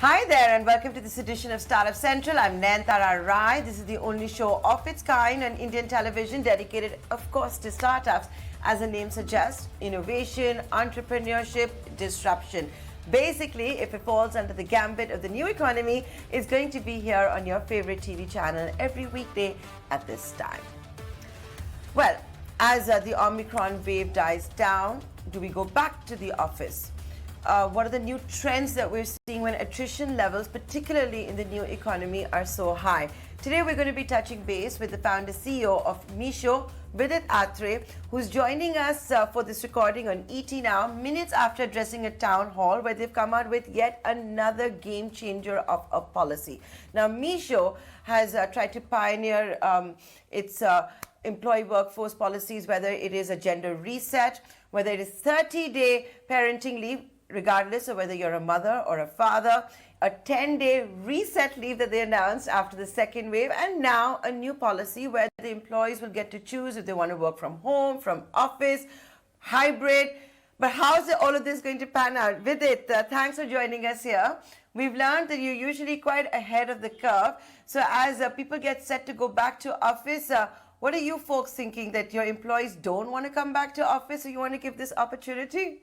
Hi there and welcome to this edition of Startup Central. I'm Nayantara Rai. This is the only show of its kind on Indian television dedicated, of course, to startups. As the name suggests, innovation, entrepreneurship, disruption. Basically, if it falls under the gambit of the new economy, it's going to be here on your favorite TV channel every weekday at this time. Well, as the Omicron wave dies down, do we go back to the office? What are the new trends that we're seeing when attrition levels, particularly in the new economy, are so high? Today, we're going to be touching base with the founder CEO of Meesho, Vidit Aatrey, who's joining us for this recording on ET Now, minutes after addressing a town hall where they've come out with yet another game changer of a policy. Now, Meesho has tried to pioneer its employee workforce policies, whether it is a gender reset, whether it is 30-day parenting leave, regardless of whether you're a mother or a father, a 10-day reset leave that they announced after the second wave, and now a new policy where the employees will get to choose if they want to work from home, from office, hybrid. But how's all of this going to pan out? Vidit, thanks for joining us here. We've learned that you're usually quite ahead of the curve. So as people get set to go back to office, what are you folks thinking, that your employees don't want to come back to office, or you want to give this opportunity?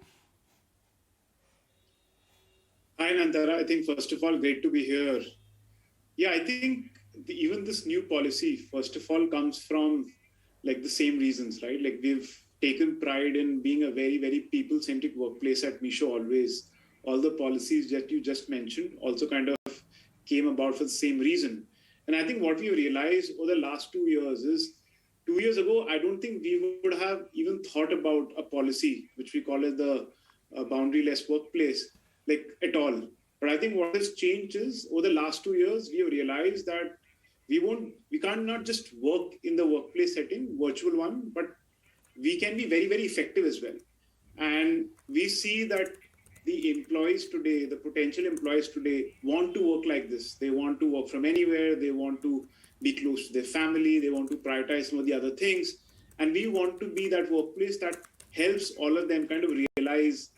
Hi, Nantara. I think, first of all, great to be here. Yeah, I think even this new policy, first of all, comes from like the same reasons, right? Like we've taken pride in being a very, very people-centric workplace at Meesho always. All the policies that you just mentioned also kind of came about for the same reason. And I think what we realized over the last 2 years is, 2 years ago, I don't think we would have even thought about a policy, which we call as the boundary-less workplace, like at all. But I think what has changed is over the last 2 years, we have realized that we can't not just work in the workplace setting, virtual one, but we can be very, very effective as well. And we see that the employees today, the potential employees today, want to work like this. They want to work from anywhere. They want to be close to their family. They want to prioritize some of the other things. And we want to be that workplace that helps all of them kind of realize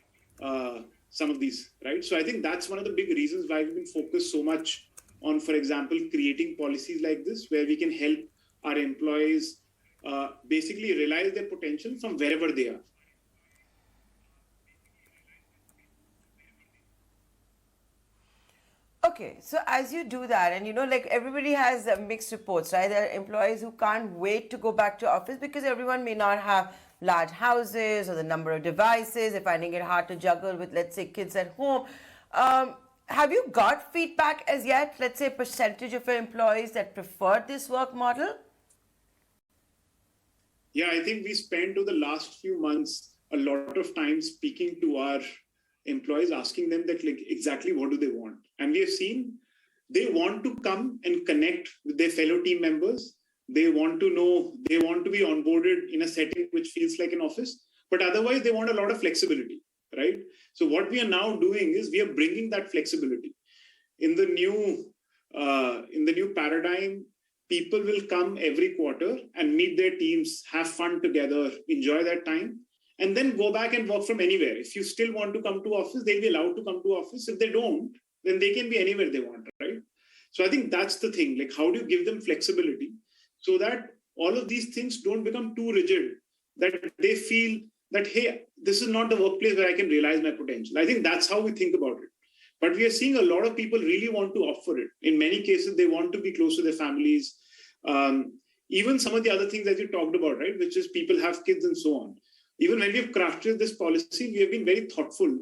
some of these, right? So I think that's one of the big reasons why we've been focused so much on, for example, creating policies like this, where we can help our employees basically realize their potential from wherever they are. Okay, so as you do that, and like everybody has mixed reports, right? There are employees who can't wait to go back to office because everyone may not have large houses or the number of devices. They're finding it hard to juggle with, let's say, kids at home. Have you got feedback as yet, let's say, percentage of your employees that prefer this work model? Yeah, I think we spent over the last few months a lot of time speaking to our employees, asking them that like exactly what do they want. And we have seen they want to come and connect with their fellow team members. They want to know, they want to be onboarded in a setting which feels like an office, but otherwise they want a lot of flexibility, right? So what we are now doing is we are bringing that flexibility. In the new paradigm, people will come every quarter and meet their teams, have fun together, enjoy that time, and then go back and work from anywhere. If you still want to come to office, they'll be allowed to come to office. If they don't, then they can be anywhere they want, right? So I think that's the thing. Like, how do you give them flexibility so that all of these things don't become too rigid, that they feel that, hey, this is not the workplace where I can realize my potential. I think that's how we think about it. But we are seeing a lot of people really want to offer it. In many cases, they want to be close to their families. Even some of the other things that you talked about, right, which is people have kids and so on. Even when we've crafted this policy, we have been very thoughtful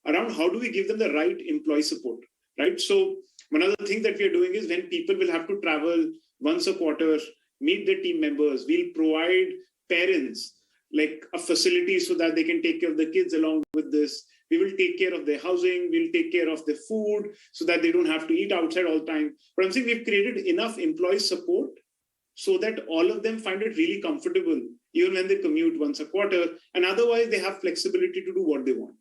around how do we give them the right employee support, right? So one of the things that we are doing is when people will have to travel once a quarter, meet their team members, we'll provide parents like a facility so that they can take care of the kids along with this. We will take care of their housing, we'll take care of their food so that they don't have to eat outside all the time. But I'm saying we've created enough employee support so that all of them find it really comfortable, even when they commute once a quarter, and otherwise they have flexibility to do what they want.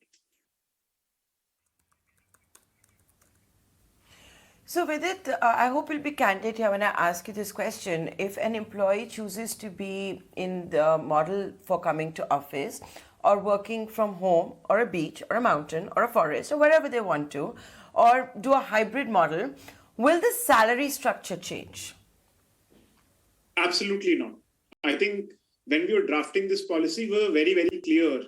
So Vidit, I hope you'll be candid here when I ask you this question. If an employee chooses to be in the model for coming to office, or working from home or a beach or a mountain or a forest or wherever they want to, or do a hybrid model, will the salary structure change? Absolutely not. I think when we were drafting this policy, we were very, very clear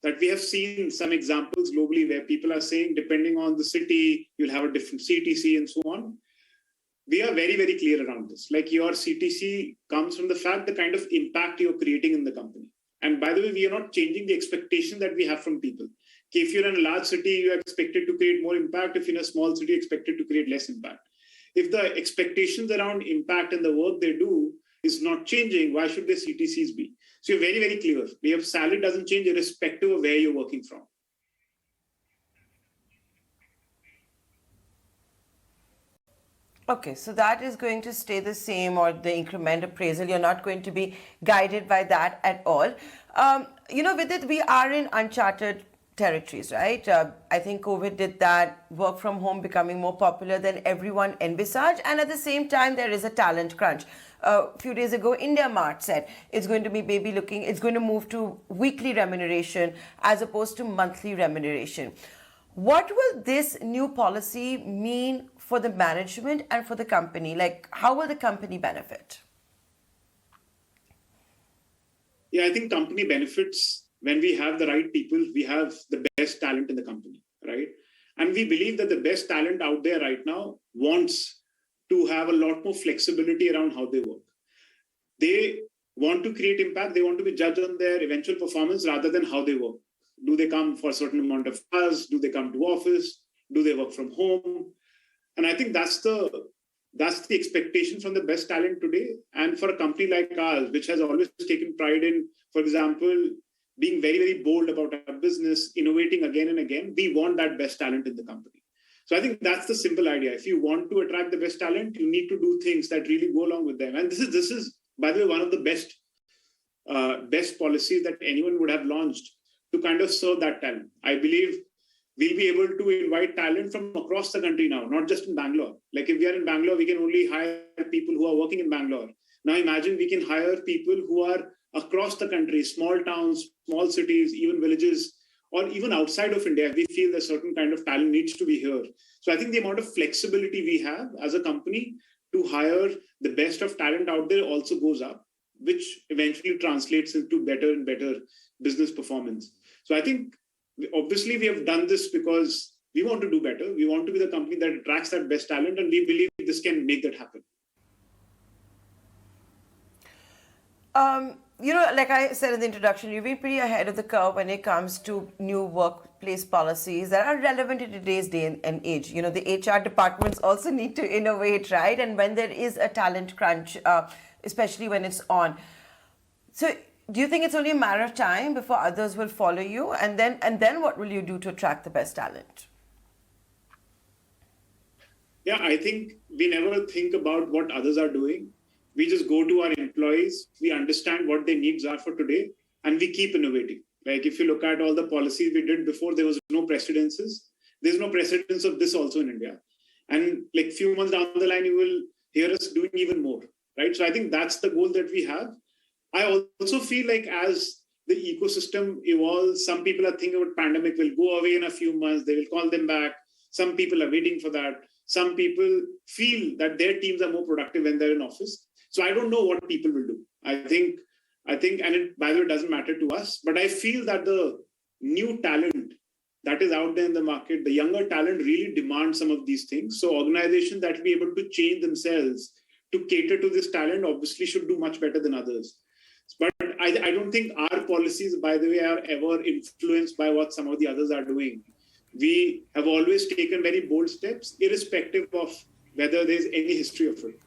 that we have seen some examples globally where people are saying, depending on the city, you'll have a different CTC and so on. We are very, very clear around this. Like, your CTC comes from the fact, the kind of impact you're creating in the company. And by the way, we are not changing the expectation that we have from people. If you're in a large city, you're expected to create more impact. If you're in a small city, expected to create less impact. If the expectations around impact and the work they do is not changing, why should the CTCs be? So you're very, very clear. Your salary doesn't change irrespective of where you're working from. Okay, so that is going to stay the same, or the increment appraisal, you're not going to be guided by that at all. Vidit, we are in uncharted territories, right? I think COVID did that, work from home becoming more popular than everyone envisaged, and at the same time, there is a talent crunch. A few days ago, India Mart said it's going to be it's going to move to weekly remuneration as opposed to monthly remuneration. What will this new policy mean for the management and for the company? Like, how will the company benefit? Yeah, I think company benefits when we have the right people, we have the best talent in the company, right? And we believe that the best talent out there right now wants to have a lot more flexibility around how they work. They want to create impact. They want to be judged on their eventual performance rather than how they work. Do they come for a certain amount of hours? Do they come to office? Do they work from home? And I think that's the expectation from the best talent today. And for a company like ours, which has always taken pride in, for example, being very, very bold about our business, innovating again and again, we want that best talent in the company. So I think that's the simple idea. If you want to attract the best talent, you need to do things that really go along with them. And this is, by the way, one of the best policies that anyone would have launched to kind of serve that talent. I believe we'll be able to invite talent from across the country now, not just in Bangalore. Like, if we are in Bangalore, we can only hire people who are working in Bangalore. Now imagine we can hire people who are across the country, small towns, small cities, even villages, or even outside of India. We feel a certain kind of talent needs to be here. So I think the amount of flexibility we have as a company to hire the best of talent out there also goes up, which eventually translates into better and better business performance. So I think obviously we have done this because we want to do better. We want to be the company that attracts that best talent, and we believe this can make that happen. Like I said in the introduction, you've been pretty ahead of the curve when it comes to new workplace policies that are relevant in today's day and age. The HR departments also need to innovate, right? And when there is a talent crunch, especially when it's on. So do you think it's only a matter of time before others will follow you? And then what will you do to attract the best talent? Yeah, I think we never think about what others are doing. We just go to our employees, we understand what their needs are for today, and we keep innovating. Like, if you look at all the policies we did before, there was no precedences. There's no precedence of this also in India. And like, few months down the line, you will hear us doing even more, right? So I think that's the goal that we have. I also feel like as the ecosystem evolves, some people are thinking about pandemic will go away in a few months. They will call them back. Some people are waiting for that. Some people feel that their teams are more productive when they're in office. So I don't know what people will do. I think, and it, by the way, doesn't matter to us, but I feel that the new talent that is out there in the market, the younger talent really demands some of these things. So organizations that will be able to change themselves to cater to this talent obviously should do much better than others. But I don't think our policies, by the way, are ever influenced by what some of the others are doing. We have always taken very bold steps, irrespective of whether there's any history of it.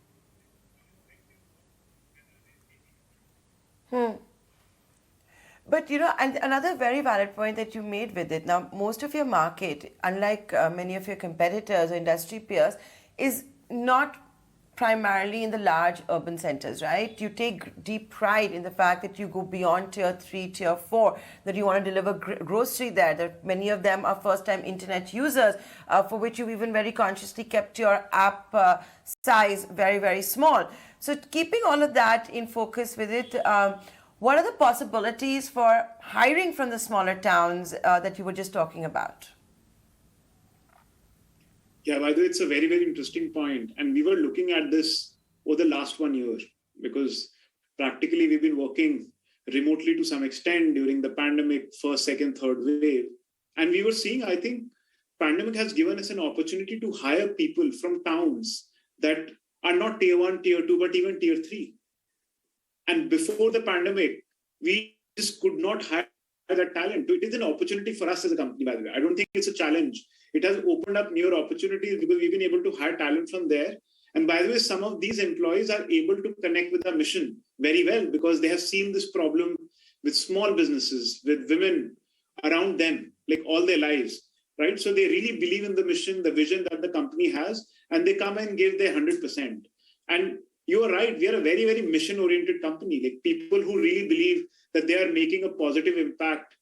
But, and another very valid point that you made with it, now, most of your market, unlike many of your competitors or industry peers, is not primarily in the large urban centers, right? You take deep pride in the fact that you go beyond tier 3, tier 4, that you want to deliver grocery there, that many of them are first-time internet users, for which you've even very consciously kept your app size very, very small. So keeping all of that in focus with it, What are the possibilities for hiring from the smaller towns that you were just talking about? Yeah, by the way, it's a very, very interesting point. And we were looking at this over the last 1 year because practically we've been working remotely to some extent during the pandemic, first, second, third wave. And we were seeing, I think, pandemic has given us an opportunity to hire people from towns that are not tier 1, tier 2, but even tier 3. And before the pandemic, we just could not hire that talent. So it is an opportunity for us as a company, by the way. I don't think it's a challenge. It has opened up newer opportunities because we've been able to hire talent from there. And by the way, some of these employees are able to connect with our mission very well because they have seen this problem with small businesses, with women around them, like all their lives, right? So they really believe in the mission, the vision that the company has, and they come and give their 100%. And you are right, we are a very, very mission-oriented company, like people who really believe that they are making a positive impact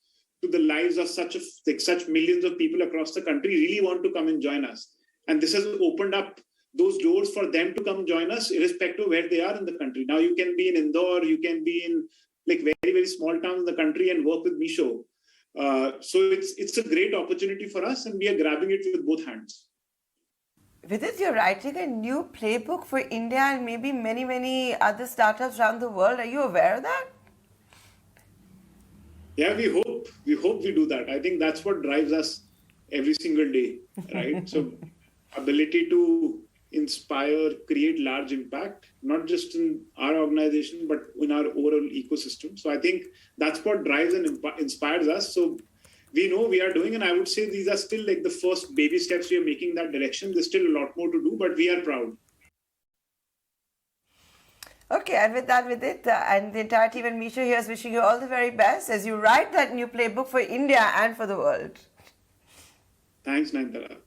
to the lives of such millions of people across the country really want to come and join us. And this has opened up those doors for them to come join us, irrespective of where they are in the country. Now you can be in Indore, you can be in like very, very small towns in the country and work with Meesho. So it's a great opportunity for us and we are grabbing it with both hands. Vidit, you're writing a new playbook for India and maybe many, many other startups around the world. Are you aware of that? Yeah, we hope we do that. I think that's what drives us every single day, right? So ability to inspire, create large impact, not just in our organization, but in our overall ecosystem. So I think that's what drives and inspires us. So we know we are doing, and I would say these are still like the first baby steps we are making in that direction. There's still a lot more to do, but we are proud. Okay, and with that, Vidit, and the entire team at Meesho here is wishing you all the very best as you write that new playbook for India and for the world. Thanks, Nayantara.